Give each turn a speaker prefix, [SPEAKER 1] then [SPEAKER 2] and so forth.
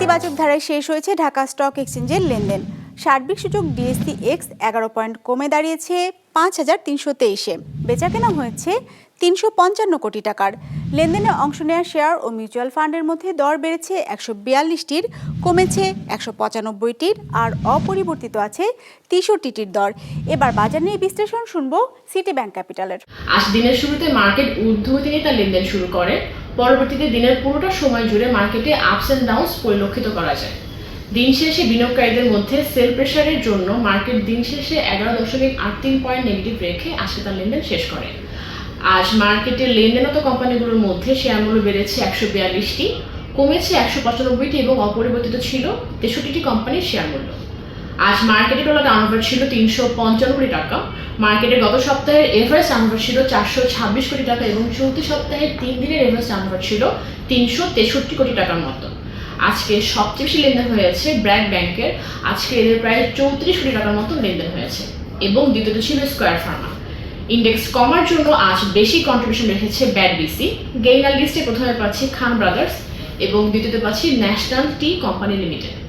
[SPEAKER 1] ইতিবাচক ধারায় শেষ হয়েছে ঢাকা স্টক এক্সচেঞ্জের লেনদেন। সার্বিক সূচক ডিএসসি এক্স 11 পয়েন্ট কমে দাঁড়িয়েছে 5323-এ। বেচাকেনা হয়েছে 355 কোটি টাকার। লেনদেনে অংশ নেওয়া শেয়ার ও মিউচুয়াল ফান্ডের মধ্যে দর বেড়েছে 142টির, কমেছে 195টির, আর অপরিবর্তিত আছে 63টির দর। এবার বাজার নিয়ে বিশ্লেষণ শুনবো সিটি ব্যাংক ক্যাপিটালের।
[SPEAKER 2] আজ দিনের শুরুতে মার্কেট ঊর্ধ্বগতি নিয়ে তার লেনদেন শুরু করে। পরবর্তীতে দিনের পুরোটা সময় জুড়ে মার্কেটে আপস অ্যান্ড ডাউনস পরিলক্ষিত করা যায়। দিন শেষে বিনিয়োগকারীদের মধ্যে সেল প্রেশারের জন্য মার্কেট দিন শেষে 11.83 পয়েন্ট নেগেটিভ রেখে আজকে তার লেনদেন শেষ করে। আজ মার্কেটের লেনদেনত কোম্পানিগুলোর মধ্যে শেয়ার মূল্য বেড়েছে 142টি, কমেছে 195টি এবং অপরিবর্তিত ছিল 63টি কোম্পানির শেয়ার মূল্য। আজ মার্কেটে টোটাল টার্নওভার ছিল 355 কোটি টাকা। মার্কেটের গত সপ্তাহের এভারেজ টার্নওভার ছিল 426 কোটি টাকা এবং চলতি সপ্তাহের 3 দিনের এভারেজ টার্নওভার ছিল 363 কোটি টাকার মতো। আজকে সবচেয়ে বেশি লেনদেন হয়েছে ব্র্যাক ব্যাংকের। আজকে এদের প্রায় 34 কোটি টাকার মতো লেনদেন হয়েছে এবং দ্বিতীয়ত ছিল স্কয়ার ফার্মা। ইন্ডেক্স কমার জন্য আজ বেশি কন্ট্রিবিউশন রেখেছে ব্যাড বিসি। গেইনার লিস্টে প্রথমে পাচ্ছি খান ব্রাদার্স এবং দ্বিতীয়তে পাচ্ছি ন্যাশনাল টি কোম্পানি লিমিটেড।